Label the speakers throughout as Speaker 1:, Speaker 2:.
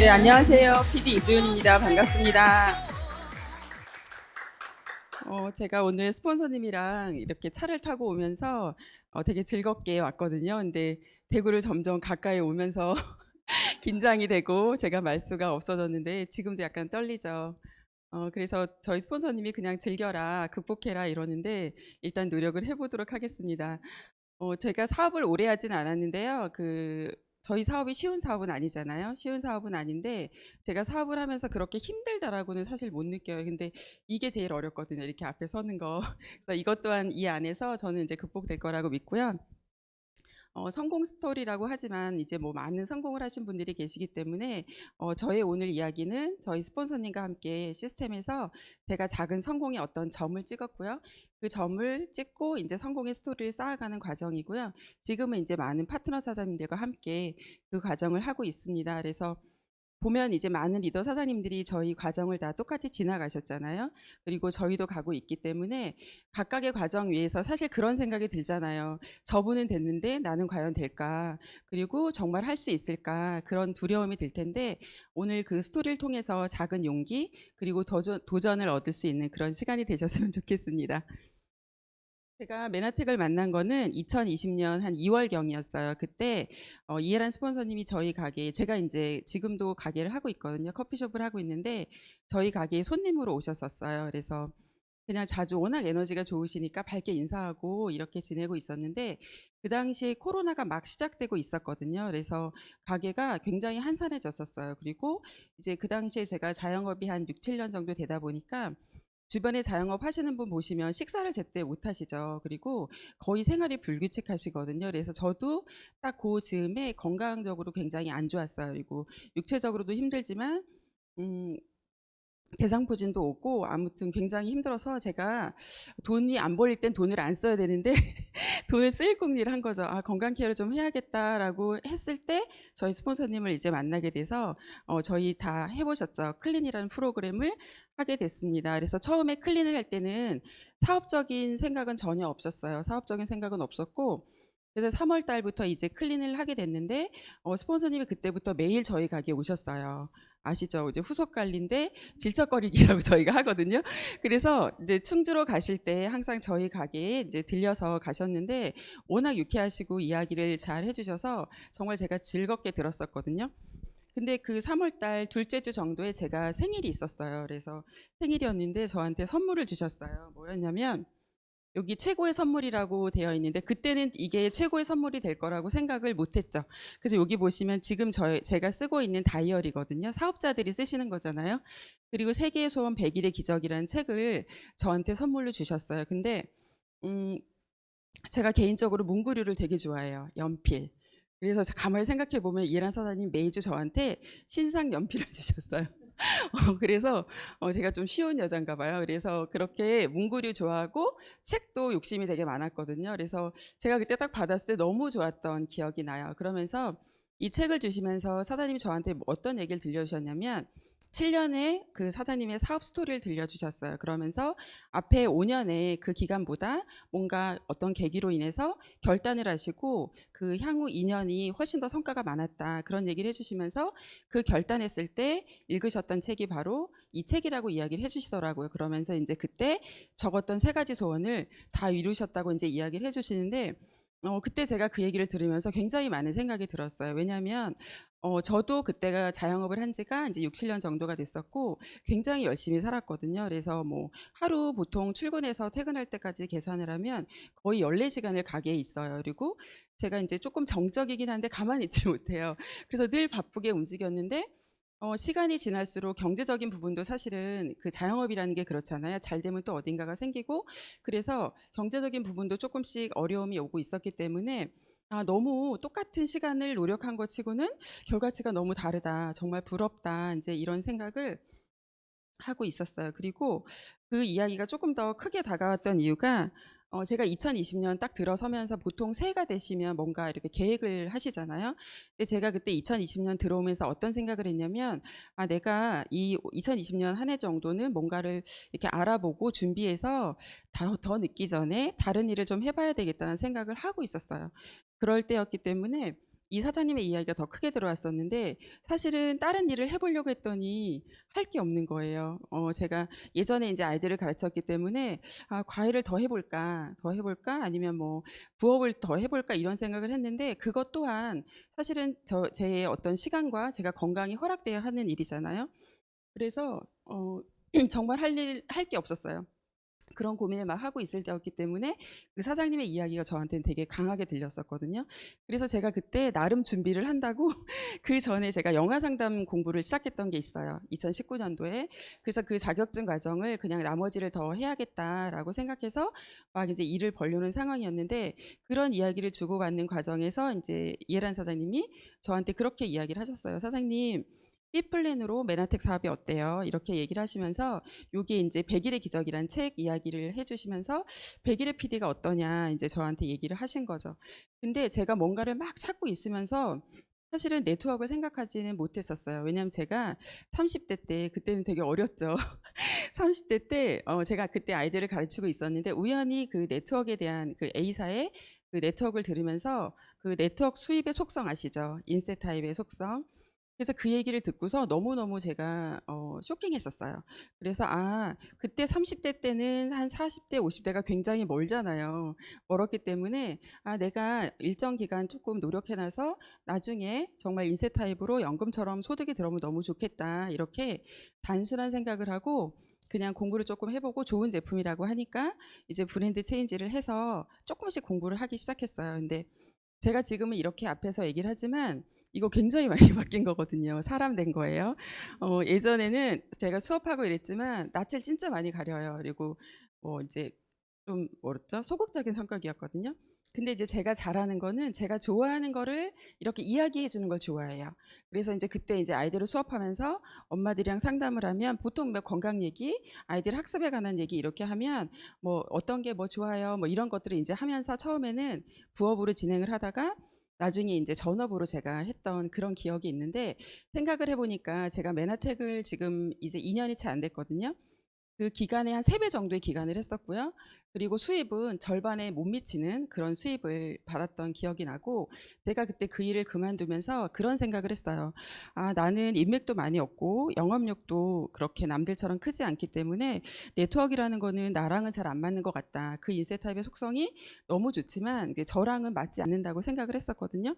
Speaker 1: 네, 안녕하세요. PD 이주은입니다. 반갑습니다. 제가 오늘 스폰서님이랑 이렇게 차를 타고 오면서 되게 즐겁게 왔거든요. 근데 대구를 점점 가까이 오면서 긴장이 되고 제가 말수가 없어졌는데 지금도 약간 떨리죠. 그래서 저희 스폰서님이 그냥 즐겨라, 극복해라 이러는데 일단 노력을 해보도록 하겠습니다. 제가 사업을 오래 하진 않았는데요. 저희 사업이 쉬운 사업은 아니잖아요. 쉬운 사업은 아닌데 제가 사업을 하면서 그렇게 힘들다라고는 사실 못 느껴요. 근데 이게 제일 어렵거든요. 이렇게 앞에 서는 거. 그래서 이것 또한 이 안에서 저는 이제 극복될 거라고 믿고요. 성공 스토리라고 하지만 이제 뭐 많은 성공을 하신 분들이 계시기 때문에 저의 오늘 이야기는 저희 스폰서님과 함께 시스템에서 제가 작은 성공의 어떤 점을 찍었고요. 그 점을 찍고 이제 성공의 스토리를 쌓아가는 과정이고요. 지금은 이제 많은 파트너 사장님들과 함께 그 과정을 하고 있습니다. 그래서 보면 이제 많은 리더 사장님들이 저희 과정을 다 똑같이 지나가셨잖아요. 그리고 저희도 가고 있기 때문에 각각의 과정 위에서 사실 그런 생각이 들잖아요. 저분은 됐는데 나는 과연 될까? 그리고 정말 할 수 있을까? 그런 두려움이 들 텐데 오늘 그 스토리를 통해서 작은 용기 그리고 도전을 얻을 수 있는 그런 시간이 되셨으면 좋겠습니다. 제가 메나텍을 만난 거는 2020년 한 2월경이었어요. 그때 이해란 스폰서님이 저희 가게에 제가 이제 지금도 가게를 하고 있거든요. 커피숍을 하고 있는데 저희 가게에 손님으로 오셨었어요. 그래서 그냥 자주 워낙 에너지가 좋으시니까 밝게 인사하고 이렇게 지내고 있었는데 그 당시에 코로나가 막 시작되고 있었거든요. 그래서 가게가 굉장히 한산해졌었어요. 그리고 이제 그 당시에 제가 자영업이 한 6, 7년 정도 되다 보니까 주변에 자영업 하시는 분 보시면 식사를 제때 못 하시죠. 그리고 거의 생활이 불규칙하시거든요. 그래서 저도 딱 그 즈음에 건강적으로 굉장히 안 좋았어요. 그리고 육체적으로도 힘들지만 음, 대상포진도 오고 아무튼 굉장히 힘들어서 제가 돈이 안 벌릴 땐 돈을 안 써야 되는데 돈을 쓰일 궁리를 한 거죠. 아, 건강 케어를 좀 해야겠다라고 했을 때 저희 스폰서님을 이제 만나게 돼서 저희 다 해보셨죠. 클린이라는 프로그램을 하게 됐습니다. 그래서 처음에 클린을 할 때는 사업적인 생각은 전혀 없었어요. 사업적인 생각은 없었고 그래서 3월 달부터 이제 클린을 하게 됐는데 스폰서님이 그때부터 매일 저희 가게에 오셨어요. 아시죠? 이제 후속 관리인데 질척거리기라고 저희가 하거든요. 그래서 이제 충주로 가실 때 항상 저희 가게에 이제 들려서 가셨는데 워낙 유쾌하시고 이야기를 잘 해주셔서 정말 제가 즐겁게 들었었거든요. 근데 그 3월 달 둘째 주 정도에 제가 생일이 있었어요. 그래서 생일이었는데 저한테 선물을 주셨어요. 뭐였냐면 여기 최고의 선물이라고 되어 있는데 그때는 이게 최고의 선물이 될 거라고 생각을 못했죠. 그래서 여기 보시면 지금 제가 쓰고 있는 다이어리거든요. 사업자들이 쓰시는 거잖아요. 그리고 세계의 소원 100일의 기적이라는 책을 저한테 선물로 주셨어요. 근데 음, 제가 개인적으로 문구류를 되게 좋아해요. 연필. 그래서 가만히 생각해 보면 이해란 사장님 매주 저한테 신상 연필을 주셨어요. 그래서 제가 좀 쉬운 여잔가 봐요. 그래서 그렇게 문구류 좋아하고 책도 욕심이 되게 많았거든요. 그래서 제가 그때 딱 받았을 때 너무 좋았던 기억이 나요. 그러면서 이 책을 주시면서 사장님이 저한테 어떤 얘기를 들려주셨냐면 7년의 그 사장님의 사업 스토리를 들려주셨어요. 그러면서 앞에 5년의 그 기간보다 뭔가 어떤 계기로 인해서 결단을 하시고 그 향후 2년이 훨씬 더 성과가 많았다. 그런 얘기를 해주시면서 그 결단했을 때 읽으셨던 책이 바로 이 책이라고 이야기를 해주시더라고요. 그러면서 이제 그때 적었던 세 가지 소원을 다 이루셨다고 이제 이야기를 해주시는데 그때 제가 그 얘기를 들으면서 굉장히 많은 생각이 들었어요. 왜냐하면 저도 그때가 자영업을 한 지가 이제 6, 7년 정도가 됐었고 굉장히 열심히 살았거든요. 그래서 뭐 하루 보통 출근해서 퇴근할 때까지 계산을 하면 거의 14시간을 가게에 있어요. 그리고 제가 이제 조금 정적이긴 한데 가만히 있지 못해요. 그래서 늘 바쁘게 움직였는데 시간이 지날수록 경제적인 부분도 사실은 그 자영업이라는 게 그렇잖아요. 잘 되면 또 어딘가가 생기고 그래서 경제적인 부분도 조금씩 어려움이 오고 있었기 때문에 아, 너무 똑같은 시간을 노력한 것 치고는 결과치가 너무 다르다. 정말 부럽다. 이제 이런 생각을 하고 있었어요. 그리고 그 이야기가 조금 더 크게 다가왔던 이유가 제가 2020년 딱 들어서면서 보통 새해가 되시면 뭔가 이렇게 계획을 하시잖아요. 근데 제가 그때 2020년 들어오면서 어떤 생각을 했냐면 아, 내가 이 2020년 한 해 정도는 뭔가를 이렇게 알아보고 준비해서 더 늦기 전에 다른 일을 좀 해봐야 되겠다는 생각을 하고 있었어요. 그럴 때였기 때문에 이 사장님의 이야기가 더 크게 들어왔었는데 사실은 다른 일을 해보려고 했더니 할 게 없는 거예요. 제가 예전에 이제 아이들을 가르쳤기 때문에 과외를 더 해볼까 아니면 뭐 부업을 더 해볼까 이런 생각을 했는데 그것 또한 사실은 제 어떤 시간과 제가 건강이 허락돼야 하는 일이잖아요. 그래서 정말 할 게 없었어요. 그런 고민을 막 하고 있을 때였기 때문에 그 사장님의 이야기가 저한테는 되게 강하게 들렸었거든요. 그래서 제가 그때 나름 준비를 한다고 그 전에 제가 영화 상담 공부를 시작했던 게 있어요. 2019년도에. 그래서 그 자격증 과정을 그냥 나머지를 더 해야겠다라고 생각해서 막 이제 일을 벌려는 상황이었는데 그런 이야기를 주고받는 과정에서 이제 이해란 사장님이 저한테 그렇게 이야기를 하셨어요. 사장님, B플랜으로 메나텍 사업이 어때요? 이렇게 얘기를 하시면서 요게 이제 100일의 기적이란 책 이야기를 해주시면서 100일의 PD가 어떠냐 이제 저한테 얘기를 하신 거죠. 근데 제가 뭔가를 막 찾고 있으면서 사실은 네트워크를 생각하지는 못했었어요. 왜냐하면 제가 30대 때 그때는 되게 어렸죠. 30대 때 제가 그때 아이들을 가르치고 있었는데 우연히 그 네트워크에 대한 그 A사의 그 네트워크를 들으면서 그 네트워크 수입의 속성 아시죠? 인세 타입의 속성. 그래서 그 얘기를 듣고서 너무너무 제가 쇼킹했었어요. 그래서 그때 30대 때는 한 40대, 50대가 굉장히 멀잖아요. 멀었기 때문에 내가 일정 기간 조금 노력해놔서 나중에 정말 인세 타입으로 연금처럼 소득이 들어오면 너무 좋겠다. 이렇게 단순한 생각을 하고 그냥 공부를 조금 해보고 좋은 제품이라고 하니까 이제 브랜드 체인지를 해서 조금씩 공부를 하기 시작했어요. 근데 제가 지금은 이렇게 앞에서 얘기를 하지만 이거 굉장히 많이 바뀐 거거든요. 사람 된 거예요. 예전에는 제가 수업하고 이랬지만 낯을 진짜 많이 가려요. 그리고 이제 좀 뭐랬죠? 소극적인 성격이었거든요. 근데 이제 제가 잘하는 거는 제가 좋아하는 거를 이렇게 이야기해 주는 걸 좋아해요. 그래서 이제 그때 이제 아이들을 수업하면서 엄마들이랑 상담을 하면 보통 뭐 건강 얘기, 아이들 학습에 관한 얘기 이렇게 하면 뭐 어떤 게 뭐 좋아요, 뭐 이런 것들을 이제 하면서 처음에는 부업으로 진행을 하다가 나중에 이제 전업으로 제가 했던 그런 기억이 있는데 생각을 해보니까 제가 메나텍을 지금 이제 2년이 채 안 됐거든요. 그 기간에 한 3배 정도의 기간을 했었고요. 그리고 수입은 절반에 못 미치는 그런 수입을 받았던 기억이 나고 제가 그때 그 일을 그만두면서 그런 생각을 했어요. 나는 인맥도 많이 없고 영업력도 그렇게 남들처럼 크지 않기 때문에 네트워크라는 거는 나랑은 잘 안 맞는 것 같다. 그 인세 타입의 속성이 너무 좋지만 이게 저랑은 맞지 않는다고 생각을 했었거든요.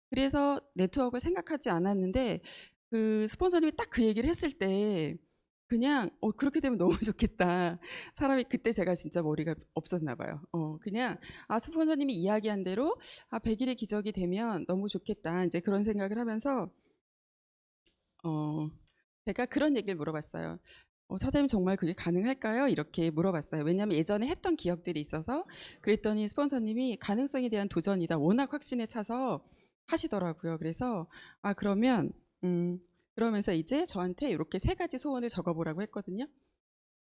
Speaker 1: 그래서 네트워크를 생각하지 않았는데 그 스폰서님이 딱 그 얘기를 했을 때 그냥 그렇게 되면 너무 좋겠다. 사람이 그때 제가 진짜 머리가 없었나 봐요. 그냥 스폰서님이 이야기한 대로 100일의 기적이 되면 너무 좋겠다. 이제 그런 생각을 하면서 어, 제가 그런 얘기를 물어봤어요. 사장님 정말 그게 가능할까요? 이렇게 물어봤어요. 왜냐하면 예전에 했던 기억들이 있어서 그랬더니 스폰서님이 가능성에 대한 도전이다. 워낙 확신에 차서 하시더라고요. 그래서 그러면 그러면서 이제 저한테 이렇게 3가지 소원을 적어보라고 했거든요.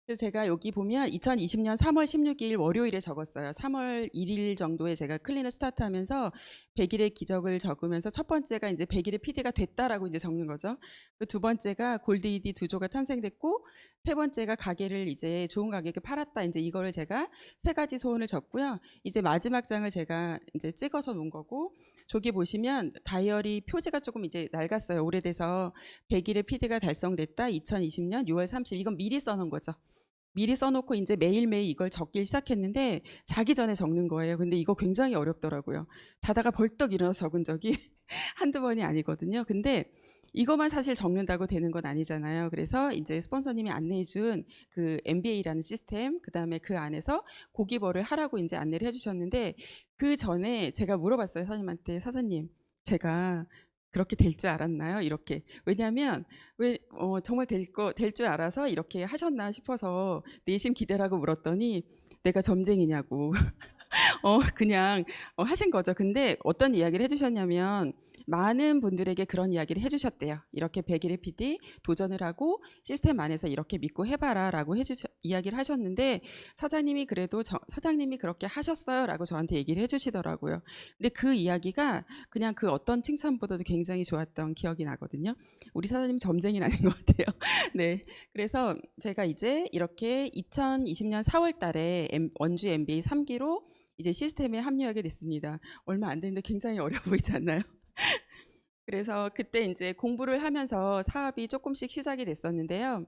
Speaker 1: 그래서 제가 여기 보면 2020년 3월 16일 월요일에 적었어요. 3월 1일 정도에 제가 클린을 스타트하면서 100일의 기적을 적으면서 첫 번째가 이제 100일의 PD가 됐다라고 이제 적는 거죠. 그 두 번째가 골드 ED 2조가 탄생됐고 세 번째가 가게를 이제 좋은 가격에 팔았다. 이제 이거를 제가 3가지 소원을 적고요. 이제 마지막 장을 제가 이제 찍어서 놓은 거고 저기 보시면 다이어리 표지가 조금 이제 낡았어요. 오래돼서 100일의 PD가 달성됐다. 2020년 6월 30일 이건 미리 써놓은 거죠. 미리 써놓고 이제 매일매일 이걸 적기 시작했는데 자기 전에 적는 거예요. 근데 이거 굉장히 어렵더라고요. 자다가 벌떡 일어나서 적은 적이 한두 번이 아니거든요. 근데 이것만 사실 적는다고 되는 건 아니잖아요. 그래서 이제 스폰서님이 안내해준 그 MBA라는 시스템, 그 다음에 그 안에서 고기버를 하라고 이제 안내를 해주셨는데 그 전에 제가 물어봤어요. 사장님한테 사장님, 제가 그렇게 될 줄 알았나요? 이렇게. 왜냐하면 왜 정말 될 줄 알아서 이렇게 하셨나 싶어서 내심 기대라고 물었더니 내가 점쟁이냐고 그냥 하신 거죠. 근데 어떤 이야기를 해주셨냐면 많은 분들에게 그런 이야기를 해주셨대요. 이렇게 100일의 PD 도전을 하고 시스템 안에서 이렇게 믿고 해봐라라고 이야기를 하셨는데 사장님이 그래도 사장님이 그렇게 하셨어요라고 저한테 얘기를 해주시더라고요. 근데 그 이야기가 그냥 그 어떤 칭찬보다도 굉장히 좋았던 기억이 나거든요. 우리 사장님 점쟁이는 아닌 것 같아요. 네, 그래서 제가 이제 이렇게 2020년 4월달에 원주 MBA 3기로 이제 시스템에 합류하게 됐습니다. 얼마 안 됐는데 굉장히 어려 보이지 않나요? 그래서 그때 이제 공부를 하면서 사업이 조금씩 시작이 됐었는데요.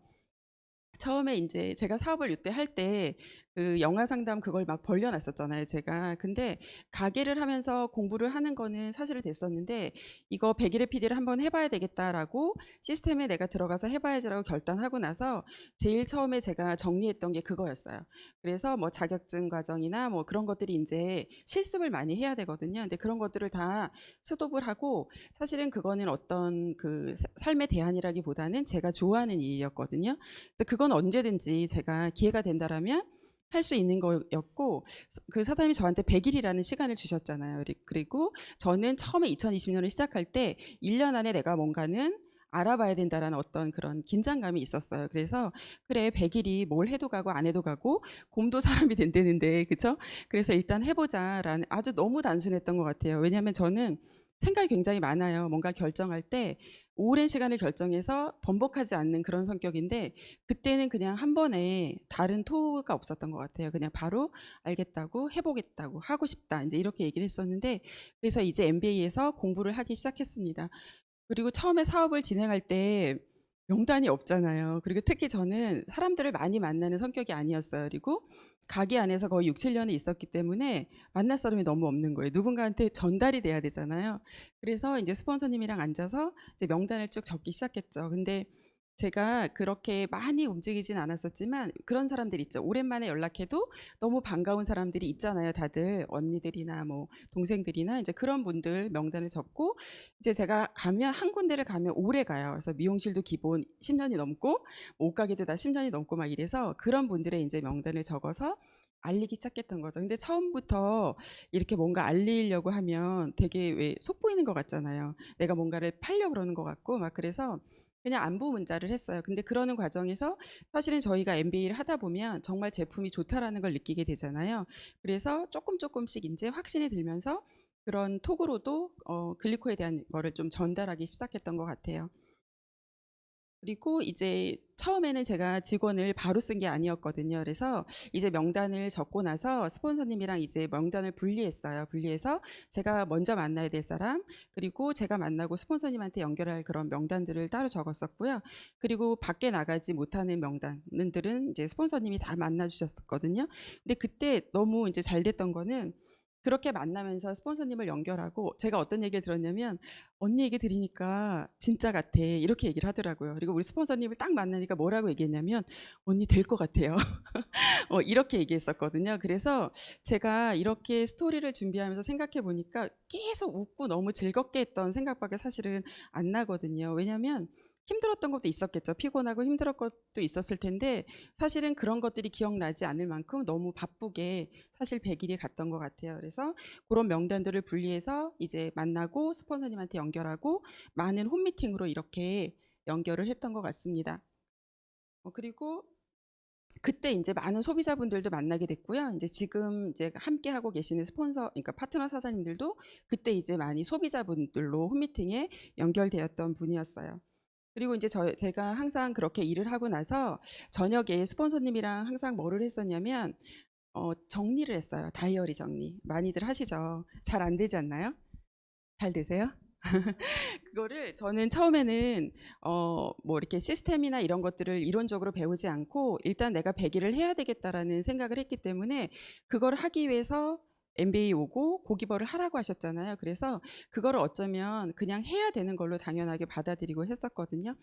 Speaker 1: 처음에 인제 제가 사업을 요때 할 때 그 영화 상담 그걸 막 벌려 놨었잖아요 제가. 근데 가게를 하면서 공부를 하는 거는 사실은 됐었는데 이거 '백일의 PD를 한번 해 봐야 되겠다.'라고 시스템에 내가 들어가서 해 봐야지라고 결단하고 나서 제일 처음에 제가 정리했던 게 그거였어요. 그래서 뭐 자격증 과정이나 뭐 그런 것들이 인제 실습을 많이 해야 되거든요. 근데 그런 것들을 다 스톱을 하고 사실은 그거는 어떤 그 삶의 대안이라기보다는 제가 좋아하는 일이었거든요. 그래서 그건 언제든지 제가 기회가 된다라면 할 수 있는 거였고 그 사장님이 저한테 100일이라는 시간을 주셨잖아요. 그리고 저는 처음에 2020년을 시작할 때 1년 안에 내가 뭔가는 알아봐야 된다라는 어떤 그런 긴장감이 있었어요. 그래서 그래 100일이 뭘 해도 가고 안 해도 가고 곰도 사람이 된다는데 그쵸? 그래서 일단 해보자라는 아주 너무 단순했던 것 같아요. 왜냐하면 저는 생각이 굉장히 많아요. 뭔가 결정할 때 오랜 시간을 결정해서 번복하지 않는 그런 성격인데 그때는 그냥 한 번에 다른 토가 없었던 것 같아요. 그냥 바로 알겠다고 해보겠다고 하고 싶다 이제 이렇게 얘기를 했었는데 그래서 이제 MBA에서 공부를 하기 시작했습니다. 그리고 처음에 사업을 진행할 때 명단이 없잖아요. 그리고 특히 저는 사람들을 많이 만나는 성격이 아니었어요. 그리고 가게 안에서 거의 6, 7년을 있었기 때문에 만날 사람이 너무 없는 거예요. 누군가한테 전달이 돼야 되잖아요. 그래서 이제 스폰서님이랑 앉아서 이제 명단을 쭉 적기 시작했죠. 근데 제가 그렇게 많이 움직이진 않았었지만 그런 사람들 있죠. 오랜만에 연락해도 너무 반가운 사람들이 있잖아요. 다들 언니들이나 뭐 동생들이나 이제 그런 분들 명단을 적고 이제 제가 가면 한 군데를 가면 오래 가요. 그래서 미용실도 기본 10년이 넘고 옷가게도 다 10년이 넘고 막 이래서 그런 분들의 이제 명단을 적어서 알리기 시작했던 거죠. 근데 처음부터 이렇게 뭔가 알리려고 하면 되게 왜 속보이는 것 같잖아요. 내가 뭔가를 팔려고 그러는 것 같고 막 그래서 그냥 안부 문자를 했어요. 근데 그러는 과정에서 사실은 저희가 MBA를 하다 보면 정말 제품이 좋다라는 걸 느끼게 되잖아요. 그래서 조금씩 이제 확신이 들면서 그런 톡으로도 글리코에 대한 거를 좀 전달하기 시작했던 것 같아요. 그리고 이제 처음에는 제가 직원을 바로 쓴 게 아니었거든요. 그래서 이제 명단을 적고 나서 스폰서님이랑 이제 명단을 분리했어요. 분리해서 제가 먼저 만나야 될 사람, 그리고 제가 만나고 스폰서님한테 연결할 그런 명단들을 따로 적었었고요. 그리고 밖에 나가지 못하는 명단들은 이제 스폰서님이 다 만나 주셨었거든요. 근데 그때 너무 이제 잘 됐던 거는 그렇게 만나면서 스폰서님을 연결하고 제가 어떤 얘기를 들었냐면 언니 얘기 들으니까 진짜 같아 이렇게 얘기를 하더라고요. 그리고 우리 스폰서님을 딱 만나니까 뭐라고 얘기했냐면 언니 될 것 같아요. 이렇게 얘기했었거든요. 그래서 제가 이렇게 스토리를 준비하면서 생각해 보니까 계속 웃고 너무 즐겁게 했던 생각밖에 사실은 안 나거든요. 왜냐하면 힘들었던 것도 있었겠죠. 피곤하고 힘들었던 것도 있었을 텐데 사실은 그런 것들이 기억나지 않을 만큼 너무 바쁘게 사실 100일이 갔던 것 같아요. 그래서 그런 명단들을 분리해서 이제 만나고 스폰서님한테 연결하고 많은 홈미팅으로 이렇게 연결을 했던 것 같습니다. 그리고 그때 이제 많은 소비자분들도 만나게 됐고요. 이제 지금 이제 함께 하고 계시는 스폰서, 그러니까 파트너 사장님들도 그때 이제 많이 소비자분들로 홈미팅에 연결되었던 분이었어요. 그리고 이제 제가 항상 그렇게 일을 하고 나서 저녁에 스폰서님이랑 항상 뭐를 했었냐면 정리를 했어요. 다이어리 정리. 많이들 하시죠. 잘 안 되지 않나요? 잘 되세요? 그거를 저는 처음에는 뭐 이렇게 시스템이나 이런 것들을 이론적으로 배우지 않고 일단 내가 100일을 해야 되겠다라는 생각을 했기 때문에 그걸 하기 위해서 MBA 오고 고기버를 하라고 하셨잖아요. 그래서 그거를 어쩌면 그냥 해야 되는 걸로 당연하게 받아들이고 했었거든요.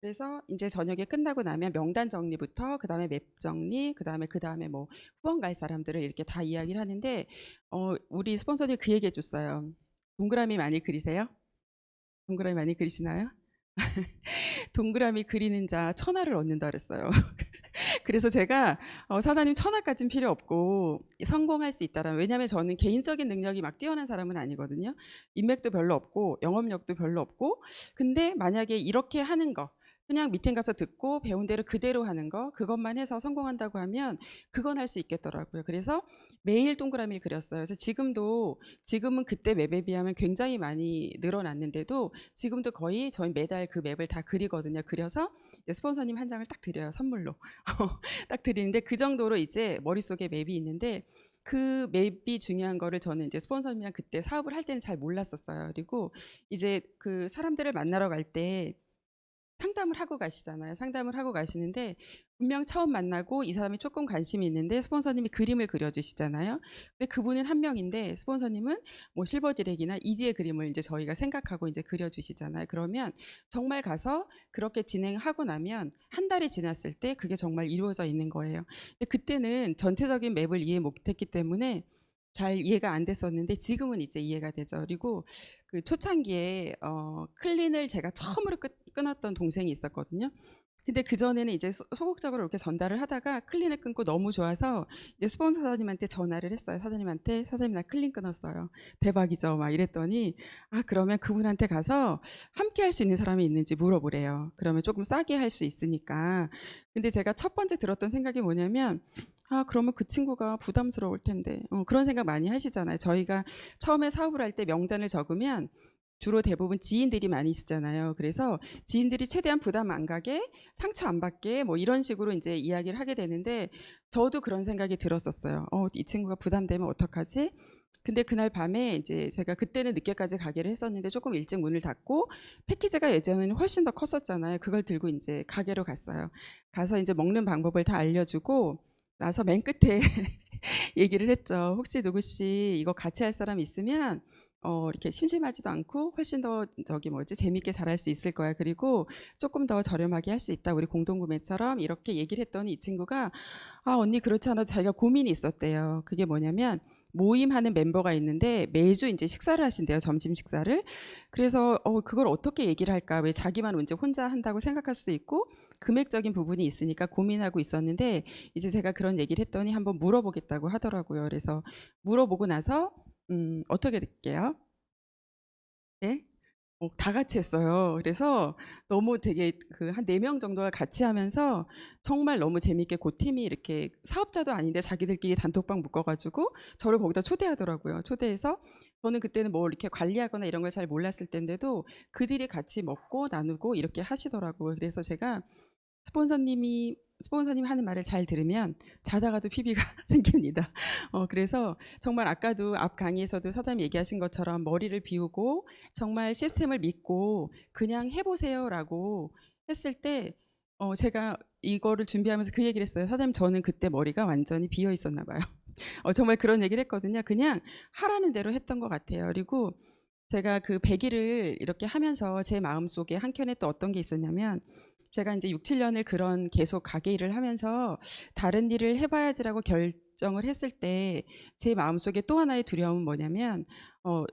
Speaker 1: 그래서 이제 저녁에 끝나고 나면 명단 정리부터 그다음에 맵 정리, 그다음에 뭐 후원 갈 사람들을 이렇게 다 이야기를 하는데 우리 스폰서님 그 얘기 해줬어요. 동그라미 많이 그리세요? 동그라미 많이 그리시나요? 동그라미 그리는 자 천하를 얻는다 그랬어요. 그래서 제가 사장님 천하까진 필요 없고 성공할 수 있다라는 왜냐하면 저는 개인적인 능력이 막 뛰어난 사람은 아니거든요. 인맥도 별로 없고 영업력도 별로 없고 근데 만약에 이렇게 하는 거 그냥 미팅 가서 듣고 배운 대로 그대로 하는 거 그것만 해서 성공한다고 하면 그건 할 수 있겠더라고요. 그래서 매일 동그라미를 그렸어요. 그래서 지금은 그때 맵에 비하면 굉장히 많이 늘어났는데도 지금도 거의 저희 매달 그 맵을 다 그리거든요. 그려서 스폰서님 한 장을 딱 드려요 선물로. 딱 드리는데 그 정도로 이제 머릿속에 맵이 있는데 그 맵이 중요한 거를 저는 이제 스폰서님이랑 그때 사업을 할 때는 잘 몰랐었어요. 그리고 이제 그 사람들을 만나러 갈 때 상담을 하고 가시잖아요. 상담을 하고 가시는데 분명 처음 만나고 이 사람이 조금 관심이 있는데 스폰서님이 그림을 그려주시잖아요. 근데 그분은 한 명인데 스폰서님은 뭐 실버 디렉이나 ED의 그림을 이제 저희가 생각하고 이제 그려주시잖아요. 그러면 정말 가서 그렇게 진행하고 나면 한 달이 지났을 때 그게 정말 이루어져 있는 거예요. 근데 그때는 전체적인 맵을 이해 못했기 때문에 잘 이해가 안 됐었는데 지금은 이제 이해가 되죠. 그리고 그 초창기에 클린을 제가 처음으로 끊었던 동생이 있었거든요. 근데 그전에는 이제 소극적으로 이렇게 전달을 하다가 클린을 끊고 너무 좋아서 이제 스폰서 사장님한테 전화를 했어요. 사장님한테 사장님 나 클린 끊었어요. 대박이죠. 막 이랬더니 아 그러면 그분한테 가서 함께 할 수 있는 사람이 있는지 물어보래요. 그러면 조금 싸게 할 수 있으니까. 근데 제가 첫 번째 들었던 생각이 뭐냐면 아 그러면 그 친구가 부담스러울 텐데 그런 생각 많이 하시잖아요. 저희가 처음에 사업을 할 때 명단을 적으면 주로 대부분 지인들이 많이 있었잖아요. 그래서 지인들이 최대한 부담 안 가게 상처 안 받게 뭐 이런 식으로 이제 이야기를 하게 되는데 저도 그런 생각이 들었었어요. 이 친구가 부담되면 어떡하지? 근데 그날 밤에 이제 제가 그때는 늦게까지 가게를 했었는데 조금 일찍 문을 닫고 패키지가 예전에는 훨씬 더 컸었잖아요. 그걸 들고 이제 가게로 갔어요. 가서 이제 먹는 방법을 다 알려주고 나서 맨 끝에 얘기를 했죠. 혹시 누구씨 이거 같이 할 사람 있으면 이렇게 심심하지도 않고 훨씬 더 저기 뭐지 재밌게 잘할 수 있을 거야. 그리고 조금 더 저렴하게 할 수 있다. 우리 공동구매처럼 이렇게 얘기를 했더니 이 친구가 아 언니 그렇지 않아도 자기가 고민이 있었대요. 그게 뭐냐면 모임하는 멤버가 있는데 매주 이제 식사를 하신대요. 점심 식사를. 그래서 그걸 어떻게 얘기를 할까? 왜 자기만 언제 혼자 한다고 생각할 수도 있고 금액적인 부분이 있으니까 고민하고 있었는데 이제 제가 그런 얘기를 했더니 한번 물어보겠다고 하더라고요. 그래서 물어보고 나서 어떻게 될게요? 네? 다 같이 했어요. 그래서 너무 되게 그 한 4명 정도가 같이 하면서 정말 너무 재밌게 그 팀이 이렇게 사업자도 아닌데 자기들끼리 단톡방 묶어가지고 저를 거기다 초대하더라고요. 초대해서 저는 그때는 뭐 이렇게 관리하거나 이런 걸 잘 몰랐을 때인데도 그들이 같이 먹고 나누고 이렇게 하시더라고요. 그래서 제가 스폰서님 하는 말을 잘 들으면 자다가도 PB가 생깁니다. 그래서 정말 아까도 앞 강의에서도 서담이 얘기하신 것처럼 머리를 비우고 정말 시스템을 믿고 그냥 해보세요라고 했을 때 제가 이거를 준비하면서 그 얘기를 했어요. 사장님 저는 그때 머리가 완전히 비어 있었나 봐요. 정말 그런 얘기를 했거든요. 그냥 하라는 대로 했던 것 같아요. 그리고 제가 그 100일을 이렇게 하면서 제 마음속에 한켠에 또 어떤 게 있었냐면 제가 이제 6, 7년을 그런 계속 가게 일을 하면서 다른 일을 해봐야지라고 결정을 했을 때 제 마음속에 또 하나의 두려움은 뭐냐면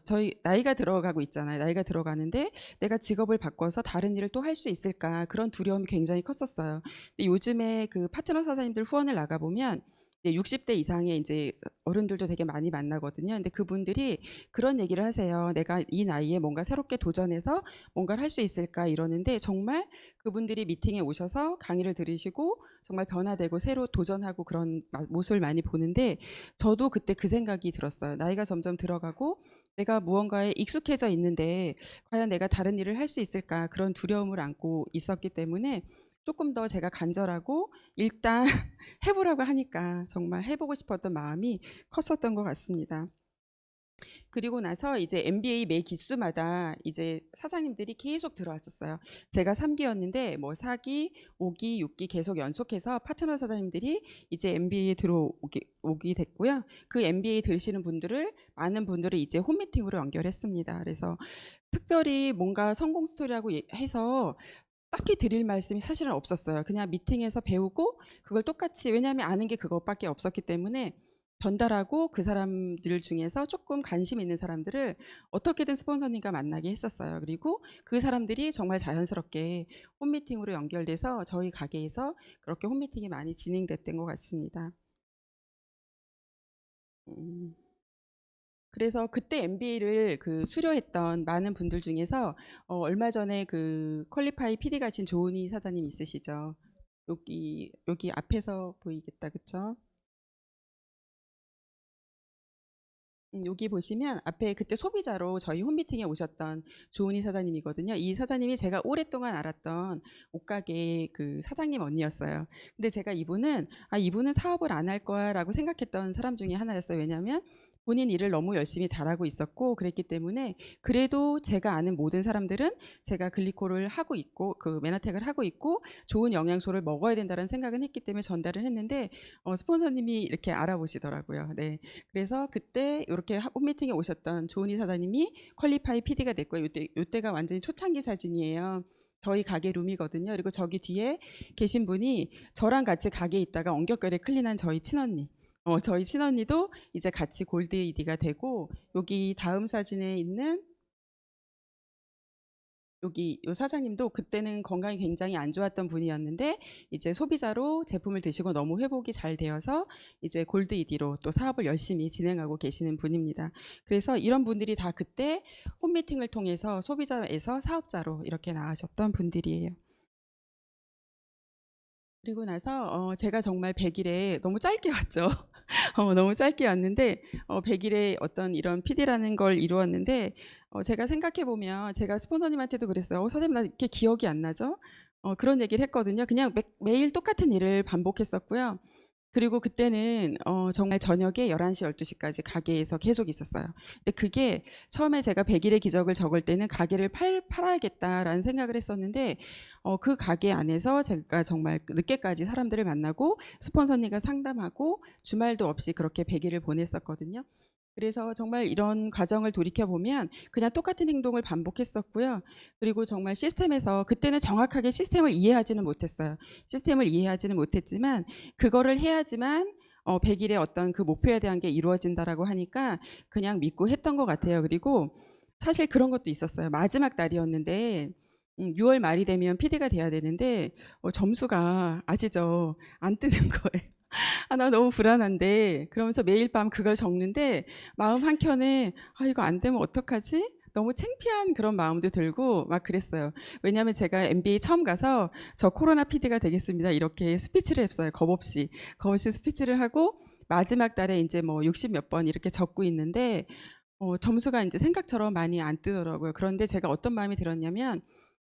Speaker 1: 저희 나이가 들어가고 있잖아요. 나이가 들어가는데 내가 직업을 바꿔서 다른 일을 또 할 수 있을까 그런 두려움이 굉장히 컸었어요. 근데 요즘에 그 파트너 사장님들 후원을 나가보면 60대 이상의 이제 어른들도 되게 많이 만나거든요. 근데 그분들이 그런 얘기를 하세요. 내가 이 나이에 뭔가 새롭게 도전해서 뭔가를 할 수 있을까 이러는데 정말 그분들이 미팅에 오셔서 강의를 들으시고 정말 변화되고 새로 도전하고 그런 모습을 많이 보는데 저도 그때 그 생각이 들었어요. 나이가 점점 들어가고 내가 무언가에 익숙해져 있는데 과연 내가 다른 일을 할 수 있을까 그런 두려움을 안고 있었기 때문에 조금 더 제가 간절하고 일단 해보라고 하니까 정말 해보고 싶었던 마음이 컸었던 것 같습니다. 그리고 나서 이제 MBA 매 기수마다 이제 사장님들이 계속 들어왔었어요. 제가 3기였는데 뭐 4기, 5기, 6기 계속 연속해서 파트너 사장님들이 이제 MBA에 들어오기 됐고요. 그 MBA 들으시는 분들을 많은 분들을 이제 홈미팅으로 연결했습니다. 그래서 특별히 뭔가 성공 스토리라고 해서 딱히 드릴 말씀이 사실은 없었어요. 그냥 미팅에서 배우고 그걸 똑같이 왜냐하면 아는 게 그것밖에 없었기 때문에 전달하고 그 사람들 중에서 조금 관심 있는 사람들을 어떻게든 스폰서님과 만나게 했었어요. 그리고 그 사람들이 정말 자연스럽게 홈미팅으로 연결돼서 저희 가게에서 그렇게 홈미팅이 많이 진행됐던 것 같습니다. 음. 그래서 그때 MBA를 그 수료했던 많은 분들 중에서 얼마 전에 그 퀄리파이 PD 가신 조은희 사장님 있으시죠? 여기 앞에서 보이겠다, 그쵸? 여기 보시면 앞에 그때 소비자로 저희 홈미팅에 오셨던 조은희 사장님이거든요. 이 사장님이 제가 오랫동안 알았던 옷가게 그 사장님 언니였어요. 근데 제가 이분은 사업을 안 할 거야라고 생각했던 사람 중에 하나였어요. 왜냐하면 본인 일을 너무 열심히 잘하고 있었고 그랬기 때문에 그래도 제가 아는 모든 사람들은 제가 글리코를 하고 있고 그 메나텍을 하고 있고 좋은 영양소를 먹어야 된다는 생각은 했기 때문에 전달을 했는데 스폰서님이 이렇게 알아보시더라고요. 네. 그래서 그때 이렇게 홈미팅에 오셨던 조은희 사장님이 퀄리파이 PD가 됐고요. 요때가 완전히 초창기 사진이에요. 저희 가게 룸이거든요. 그리고 저기 뒤에 계신 분이 저랑 같이 가게에 있다가 엉겹결에 클린한 저희 친언니. 저희 친언니도 이제 같이 골드 ED가 되고 여기 다음 사진에 있는 여기 요 사장님도 그때는 건강이 굉장히 안 좋았던 분이었는데 이제 소비자로 제품을 드시고 너무 회복이 잘 되어서 이제 골드 ED로 또 사업을 열심히 진행하고 계시는 분입니다. 그래서 이런 분들이 다 그때 홈미팅을 통해서 소비자에서 사업자로 이렇게 나아셨던 분들이에요. 그리고 나서 제가 정말 100일에 너무 짧게 왔죠. 너무 짧게 왔는데 100일에 어떤 이런 PD라는 걸 이루었는데 제가 생각해 보면 제가 스폰서님한테도 그랬어요. 선생님 나 이렇게 기억이 안 나죠? 그런 얘기를 했거든요. 그냥 매일 똑같은 일을 반복했었고요. 그리고 그때는 정말 저녁에 11시, 12시까지 가게에서 계속 있었어요. 근데 그게 처음에 제가 100일의 기적을 적을 때는 가게를 팔아야겠다라는 생각을 했었는데 그 가게 안에서 제가 정말 늦게까지 사람들을 만나고 스폰서님과 상담하고 주말도 없이 그렇게 100일을 보냈었거든요. 그래서 정말 이런 과정을 돌이켜보면 그냥 똑같은 행동을 반복했었고요. 그리고 정말 시스템에서 그때는 정확하게 시스템을 이해하지는 못했어요. 시스템을 이해하지는 못했지만 그거를 해야지만 100일의 어떤 그 목표에 대한 게 이루어진다라고 하니까 그냥 믿고 했던 것 같아요. 그리고 사실 그런 것도 있었어요. 마지막 날이었는데 6월 말이 되면 PD가 돼야 되는데 점수가 아시죠? 안 뜨는 거예요. 나 너무 불안한데 그러면서 매일 밤 그걸 적는데 마음 한켠에 이거 안 되면 어떡하지? 너무 창피한 그런 마음도 들고 막 그랬어요. 왜냐하면 제가 MBA 처음 가서 저 코로나 PD가 되겠습니다. 이렇게 스피치를 했어요. 겁없이 스피치를 하고 마지막 달에 이제 뭐 60 몇 번 이렇게 적고 있는데 점수가 이제 생각처럼 많이 안 뜨더라고요. 그런데 제가 어떤 마음이 들었냐면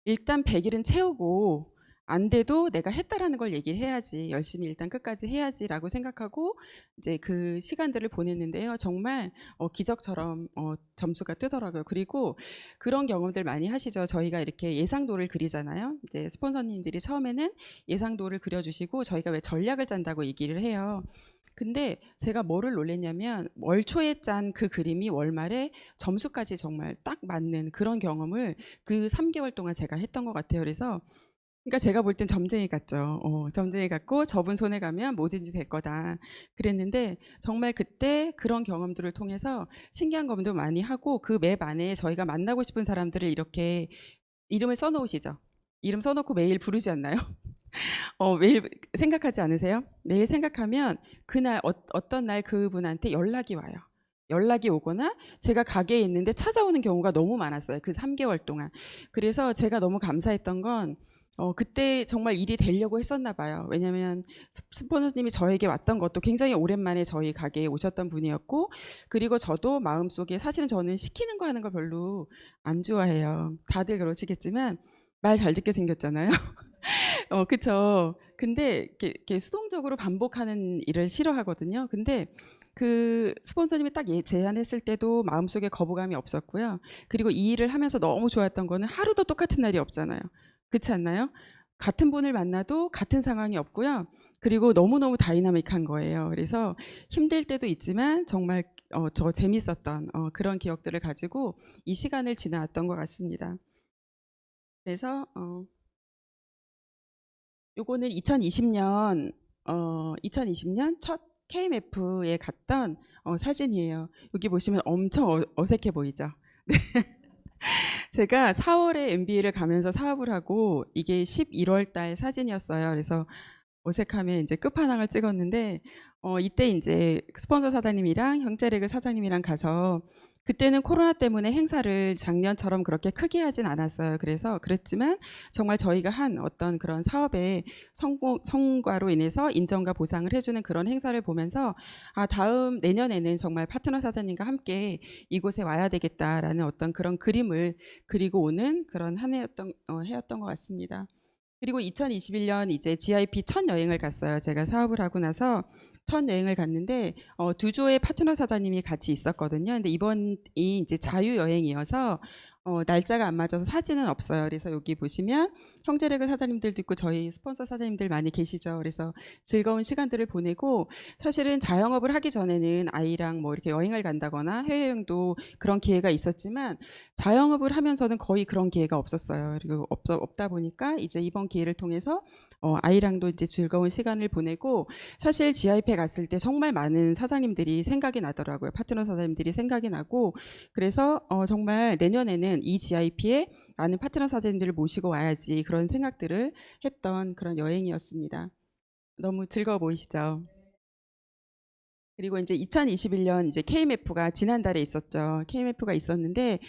Speaker 1: 일단 100일은 채우고 안 돼도 내가 했다라는 걸 얘기를 해야지. 열심히 일단 끝까지 해야지라고 생각하고 이제 그 시간들을 보냈는데요. 정말 기적처럼 점수가 뜨더라고요. 그리고 그런 경험들 많이 하시죠. 저희가 이렇게 예상도를 그리잖아요. 이제 스폰서님들이 처음에는 예상도를 그려주시고 저희가 왜 전략을 짠다고 얘기를 해요. 근데 제가 뭐를 놀랬냐면 월 초에 짠 그 그림이 월말에 점수까지 정말 딱 맞는 그런 경험을 그 3개월 동안 제가 했던 것 같아요. 그래서 그러니까 제가 볼 땐 점쟁이 같죠. 점쟁이 같고 접은 손에 가면 뭐든지 될 거다. 그랬는데 정말 그때 그런 경험들을 통해서 신기한 검도 많이 하고 그 맵 안에 저희가 만나고 싶은 사람들을 이렇게 이름을 써놓으시죠. 이름 써놓고 메일 부르지 않나요? 매일 생각하지 않으세요? 매일 생각하면 그날 어떤 날 그분한테 연락이 와요. 연락이 오거나 제가 가게에 있는데 찾아오는 경우가 너무 많았어요. 그 3개월 동안. 그래서 제가 너무 감사했던 건 그때 정말 일이 되려고 했었나 봐요. 왜냐하면 스폰서님이 저에게 왔던 것도 굉장히 오랜만에 저희 가게에 오셨던 분이었고 그리고 저도 마음속에 사실은 저는 시키는 거 하는 걸 별로 안 좋아해요. 다들 그러시겠지만 말 잘 듣게 생겼잖아요. 그쵸. 근데 이렇게 수동적으로 반복하는 일을 싫어하거든요. 근데 그 스폰서님이 딱 제안했을 때도 마음속에 거부감이 없었고요. 그리고 이 일을 하면서 너무 좋았던 거는 하루도 똑같은 날이 없잖아요. 그렇지 않나요? 같은 분을 만나도 같은 상황이 없고요. 그리고 너무너무 다이나믹한 거예요. 그래서 힘들 때도 있지만 정말 저 재밌었던 그런 기억들을 가지고 이 시간을 지나왔던 것 같습니다. 그래서 요거는 2020년 첫 KMF에 갔던 사진이에요. 여기 보시면 엄청 어색해 보이죠? 제가 4월에 MBA를 가면서 사업을 하고 이게 11월 달 사진이었어요. 그래서 어색함에 이제 끝판왕을 찍었는데 이때 이제 스폰서 사장님이랑 형제레그 사장님이랑 가서 그때는 코로나 때문에 행사를 작년처럼 그렇게 크게 하진 않았어요. 그래서 그랬지만 정말 저희가 한 어떤 그런 사업의 성과로 인해서 인정과 보상을 해주는 그런 행사를 보면서 다음 내년에는 정말 파트너 사장님과 함께 이곳에 와야 되겠다라는 어떤 그런 그림을 그리고 오는 그런 한 해였던 해였던 것 같습니다. 그리고 2021년 이제 GIP 첫 여행을 갔어요. 제가 사업을 하고 나서 첫 여행을 갔는데 두 조의 파트너 사장님이 같이 있었거든요. 근데 이번이 이제 자유 여행이어서 날짜가 안 맞아서 사진은 없어요. 그래서 여기 보시면 형제레그 사장님들도 있고 저희 스폰서 사장님들 많이 계시죠. 그래서 즐거운 시간들을 보내고 사실은 자영업을 하기 전에는 아이랑 뭐 이렇게 여행을 간다거나 해외여행도 그런 기회가 있었지만 자영업을 하면서는 거의 그런 기회가 없었어요. 그리고 없다 보니까 이제 이번 기회를 통해서 아이랑도 이제 즐거운 시간을 보내고 사실 GIP에 갔을 때 정말 많은 사장님들이 생각이 나더라고요. 파트너 사장님들이 생각이 나고 그래서 정말 내년에는 이 GIP에 많은 파트너 사장님들을 모시고 와야지 그런 생각들을 했던 그런 여행이었습니다. 너무 즐거워 보이시죠? 그리고 이제 2021년 이제 KMF가 지난달에 있었죠. KMF가 있었는데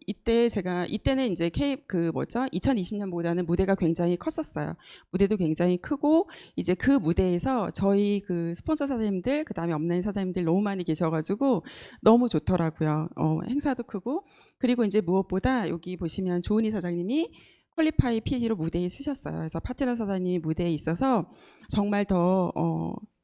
Speaker 1: 이때는 이제 그 뭐죠? 2020년보다는 무대가 굉장히 컸었어요. 무대도 굉장히 크고 이제 그 무대에서 저희 그 스폰서 사장님들 그다음에 업라인 사장님들 너무 많이 계셔가지고 너무 좋더라고요. 행사도 크고 그리고 이제 무엇보다 여기 보시면 조은희 사장님이 퀄리파이 PD로 무대에 쓰셨어요. 그래서 파트너 사장님이 무대에 있어서 정말 더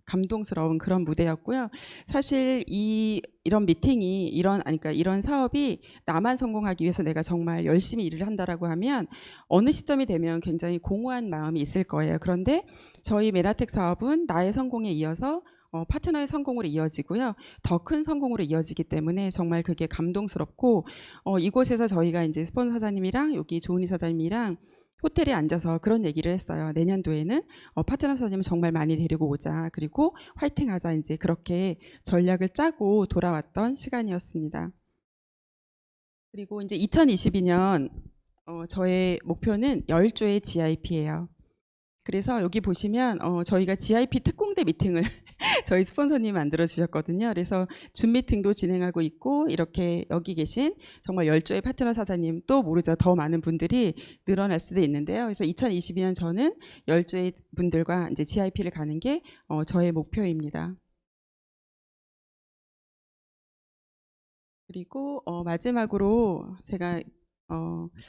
Speaker 1: 감동스러운 그런 무대였고요. 사실 이런 미팅이 그러니까 이런 사업이 나만 성공하기 위해서 내가 정말 열심히 일을 한다라고 하면 어느 시점이 되면 굉장히 공허한 마음이 있을 거예요. 그런데 저희 메나텍 사업은 나의 성공에 이어서 파트너의 성공으로 이어지고요. 더 큰 성공으로 이어지기 때문에 정말 그게 감동스럽고 이곳에서 저희가 이제 스폰서 사장님이랑 여기 조은희 사장님이랑 호텔에 앉아서 그런 얘기를 했어요. 내년도에는 파트너 사장님을 정말 많이 데리고 오자. 그리고 화이팅하자. 이제 그렇게 전략을 짜고 돌아왔던 시간이었습니다. 그리고 이제 2022년 저의 목표는 10조의 GIP예요. 그래서 여기 보시면 저희가 GIP 특공대 미팅을 저희 스폰서님이 만들어 주셨거든요. 그래서 줌 미팅도 진행하고 있고 이렇게 여기 계신 정말 10조의 파트너 사장님 또 모르죠. 더 많은 분들이 늘어날 수도 있는데요. 그래서 2022년 저는 10조의 분들과 이제 GIP를 가는 게 저의 목표입니다. 그리고 마지막으로 제가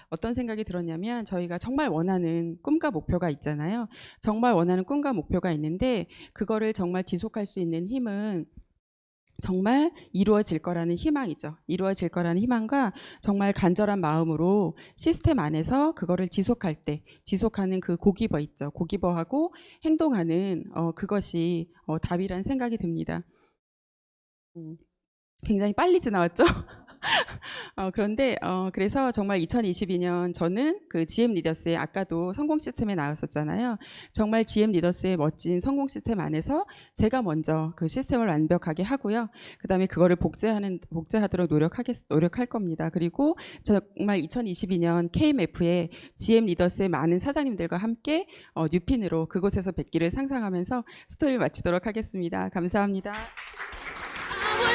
Speaker 1: 어떤 생각이 들었냐면 저희가 정말 원하는 꿈과 목표가 있잖아요. 정말 원하는 꿈과 목표가 있는데 그거를 정말 지속할 수 있는 힘은 정말 이루어질 거라는 희망이죠. 이루어질 거라는 희망과 정말 간절한 마음으로 시스템 안에서 그거를 지속할 때 지속하는 그 고기버 있죠. 고기버하고 행동하는 그것이 답이란 생각이 듭니다. 굉장히 빨리 지나왔죠? 그런데 그래서 정말 2022년 저는 그 GM 리더스의 아까도 성공 시스템에 나왔었잖아요. 정말 GM 리더스의 멋진 성공 시스템 안에서 제가 먼저 그 시스템을 완벽하게 하고요. 그다음에 그거를 복제하도록 노력할 겁니다. 그리고 정말 2022년 KMF의 GM 리더스의 많은 사장님들과 함께 뉴핀으로 그곳에서 뵙기를 상상하면서 스토리를 마치도록 하겠습니다. 감사합니다.